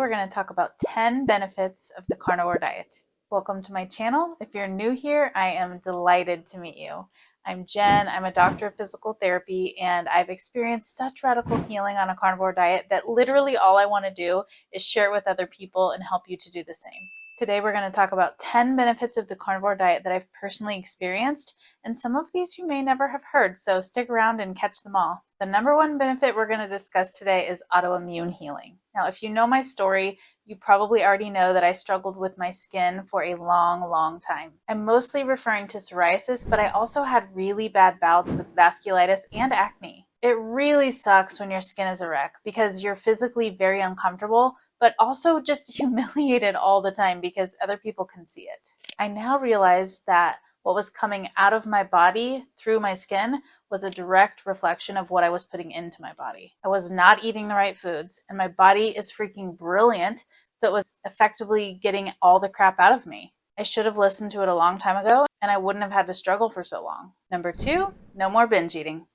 we're going to talk about 10 benefits of the carnivore diet. Welcome to my channel. If you're new here, I am delighted to meet you. I'm Jen. I'm a doctor of physical therapy, and I've experienced such radical healing on a carnivore diet that literally all I want to do is share it with other people and help you to do the same. Today we're going to talk about 10 benefits of the carnivore diet that I've personally experienced, and some of these you may never have heard, so stick around and catch them all. The number one benefit we're going to discuss today is autoimmune healing. Now, if you know my story, you probably already know that I struggled with my skin for a long time. I'm mostly referring to psoriasis, but I also had really bad bouts with vasculitis and acne. It really sucks when your skin is a wreck because you're physically very uncomfortable, but also just humiliated all the time because other people can see it. I now realize that what was coming out of my body through my skin was a direct reflection of what I was putting into my body. I was not eating the right foods, and my body is freaking brilliant, so it was effectively getting all the crap out of me. I should have listened to it a long time ago, and I wouldn't have had to struggle for so long. Number 2, no more binge eating.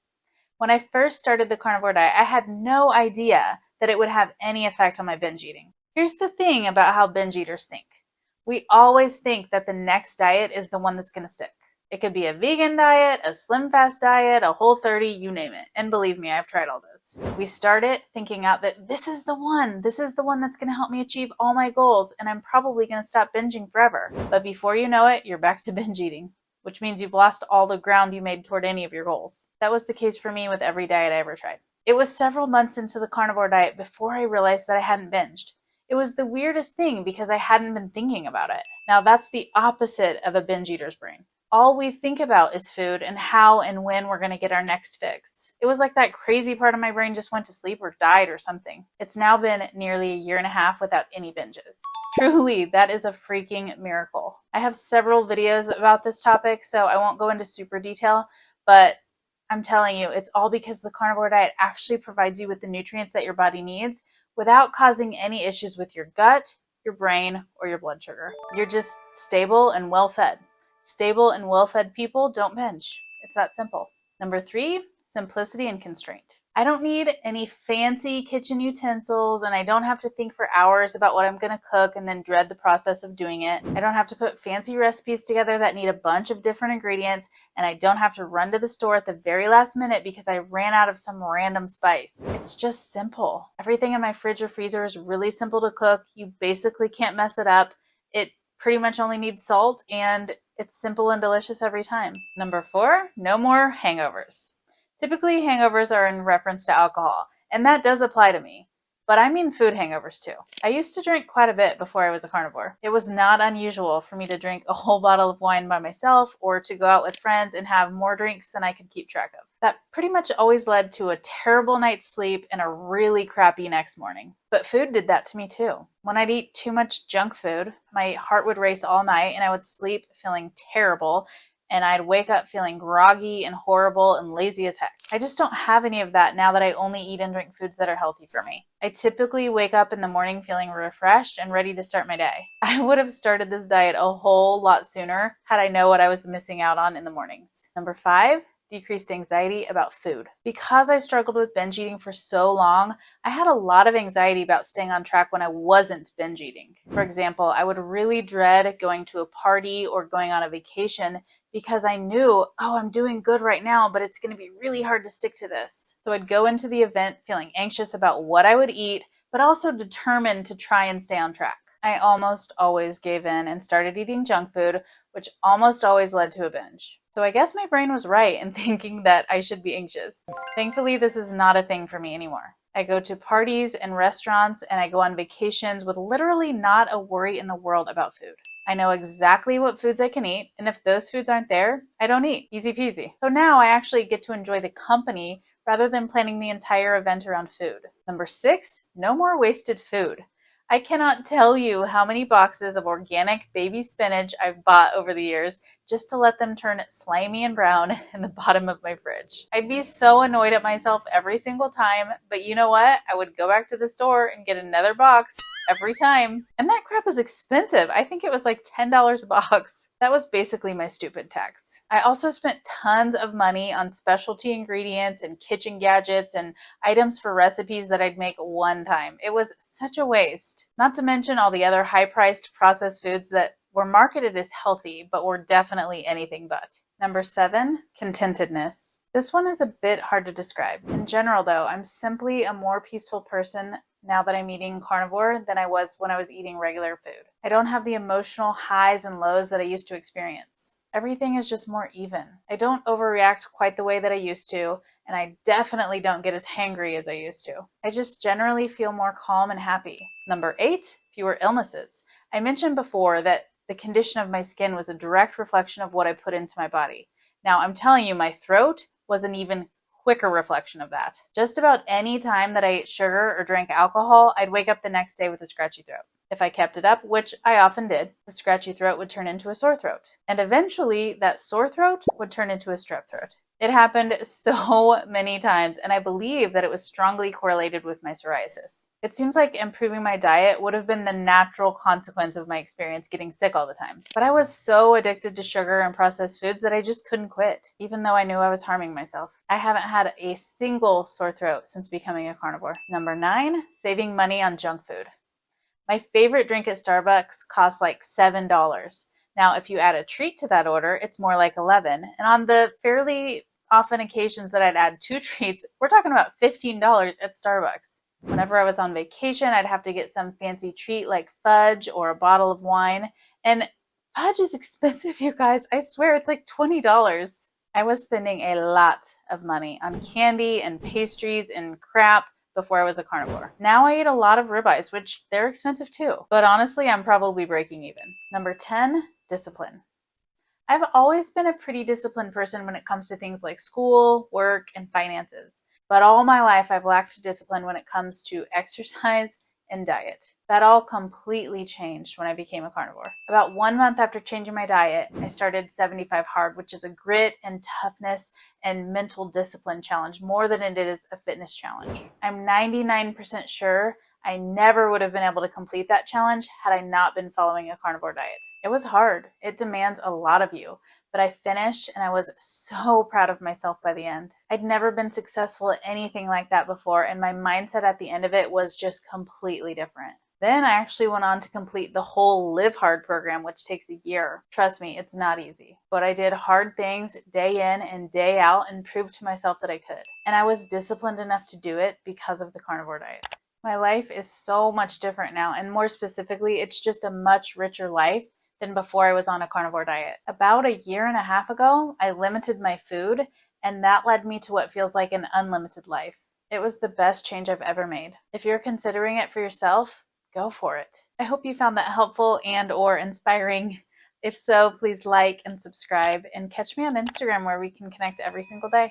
When I first started the carnivore diet, I had no idea that it would have any effect on my binge eating. Here's the thing about how binge eaters think. We always think that the next diet is the one that's going to stick. It could be a vegan diet, a slim fast diet, a Whole30, you name it. And believe me, I've tried all those. We start it thinking out that this is the one that's going to help me achieve all my goals, and I'm probably going to stop binging forever. But before you know it, you're back to binge eating, which means you've lost all the ground you made toward any of your goals. That was the case for me with every diet I ever tried. It was several months into the carnivore diet before I realized that I hadn't binged. It was the weirdest thing because I hadn't been thinking about it. Now that's the opposite of a binge eater's brain. All we think about is food and how and when we're going to get our next fix. It was like that crazy part of my brain just went to sleep or died or something. It's now been nearly a year and a half without any binges. Truly, that is a freaking miracle. I have several videos about this topic, so I won't go into super detail, but I'm telling you, it's all because the carnivore diet actually provides you with the nutrients that your body needs without causing any issues with your gut, your brain, or your blood sugar. You're just stable and well-fed. Stable and well-fed people don't binge. It's that simple. Number 3, simplicity and constraint. I don't need any fancy kitchen utensils, and I don't have to think for hours about what I'm going to cook and then dread the process of doing it. I don't have to put fancy recipes together that need a bunch of different ingredients, and I don't have to run to the store at the very last minute because I ran out of some random spice. It's just simple. Everything in my fridge or freezer is really simple to cook. You basically can't mess it up. It pretty much only needs salt, and it's simple and delicious every time. Number 4, no more hangovers. Typically, hangovers are in reference to alcohol, and that does apply to me. But I mean food hangovers too. I used to drink quite a bit before I was a carnivore. It was not unusual for me to drink a whole bottle of wine by myself or to go out with friends and have more drinks than I could keep track of. That pretty much always led to a terrible night's sleep and a really crappy next morning. But food did that to me too. When I'd eat too much junk food, my heart would race all night and I would sleep feeling terrible, and I'd wake up feeling groggy and horrible and lazy as heck. I just don't have any of that now that I only eat and drink foods that are healthy for me. I typically wake up in the morning feeling refreshed and ready to start my day. I would have started this diet a whole lot sooner had I known what I was missing out on in the mornings. Number 5, decreased anxiety about food. Because I struggled with binge eating for so long, I had a lot of anxiety about staying on track when I wasn't binge eating. For example, I would really dread going to a party or going on a vacation because I knew, I'm doing good right now, but it's going to be really hard to stick to this. So I'd go into the event feeling anxious about what I would eat, but also determined to try and stay on track. I almost always gave in and started eating junk food, which almost always led to a binge. So I guess my brain was right in thinking that I should be anxious. Thankfully, this is not a thing for me anymore. I go to parties and restaurants and I go on vacations with literally not a worry in the world about food. I know exactly what foods I can eat, and if those foods aren't there, I don't eat. Easy peasy. So now I actually get to enjoy the company rather than planning the entire event around food. Number 6, no more wasted food. I cannot tell you how many boxes of organic baby spinach I've bought over the years just to let them turn slimy and brown in the bottom of my fridge. I'd be so annoyed at myself every single time, but you know what? I would go back to the store and get another box every time. And that crap is expensive. I think it was like $10 a box. That was basically my stupid tax. I also spent tons of money on specialty ingredients and kitchen gadgets and items for recipes that I'd make one time. It was such a waste. Not to mention all the other high-priced processed foods that were marketed as healthy, but were definitely anything but. Number 7, contentedness. This one is a bit hard to describe. In general, though, I'm simply a more peaceful person now that I'm eating carnivore than I was when I was eating regular food. I don't have the emotional highs and lows that I used to experience. Everything is just more even. I don't overreact quite the way that I used to, and I definitely don't get as hangry as I used to. I just generally feel more calm and happy. Number 8, fewer illnesses. I mentioned before that the condition of my skin was a direct reflection of what I put into my body. Now, I'm telling you, my throat was an even quicker reflection of that. Just about any time that I ate sugar or drank alcohol, I'd wake up the next day with a scratchy throat. If I kept it up, which I often did, the scratchy throat would turn into a sore throat. And eventually, that sore throat would turn into a strep throat. It happened so many times, and I believe that it was strongly correlated with my psoriasis. It seems like improving my diet would have been the natural consequence of my experience getting sick all the time. But I was so addicted to sugar and processed foods that I just couldn't quit, even though I knew I was harming myself. I haven't had a single sore throat since becoming a carnivore. Number 9, saving money on junk food. My favorite drink at Starbucks costs like $7. Now, if you add a treat to that order, it's more like $11. And on the fairly often occasions that I'd add 2 treats, we're talking about $15 at Starbucks. Whenever I was on vacation, I'd have to get some fancy treat like fudge or a bottle of wine. And fudge is expensive, you guys. I swear it's like $20. I was spending a lot of money on candy and pastries and crap before I was a carnivore. Now I eat a lot of ribeyes, which they're expensive too. But honestly, I'm probably breaking even. Number 10, discipline. I've always been a pretty disciplined person when it comes to things like school, work, and finances. But all my life, I've lacked discipline when it comes to exercise and diet. That all completely changed when I became a carnivore. About 1 month after changing my diet, I started 75 Hard, which is a grit and toughness and mental discipline challenge more than it is a fitness challenge. I'm 99% sure I never would have been able to complete that challenge had I not been following a carnivore diet. It was hard. It demands a lot of you. But I finished and I was so proud of myself by the end. I'd never been successful at anything like that before, and my mindset at the end of it was just completely different. Then I actually went on to complete the whole Live Hard program, which takes a year. Trust me, it's not easy. But I did hard things day in and day out and proved to myself that I could. And I was disciplined enough to do it because of the carnivore diet. My life is so much different now, and more specifically, it's just a much richer life than before I was on a carnivore diet. About a year and a half ago, I limited my food, and that led me to what feels like an unlimited life. It was the best change I've ever made. If you're considering it for yourself, go for it. I hope you found that helpful and or inspiring. If so, please like and subscribe, and catch me on Instagram where we can connect every single day.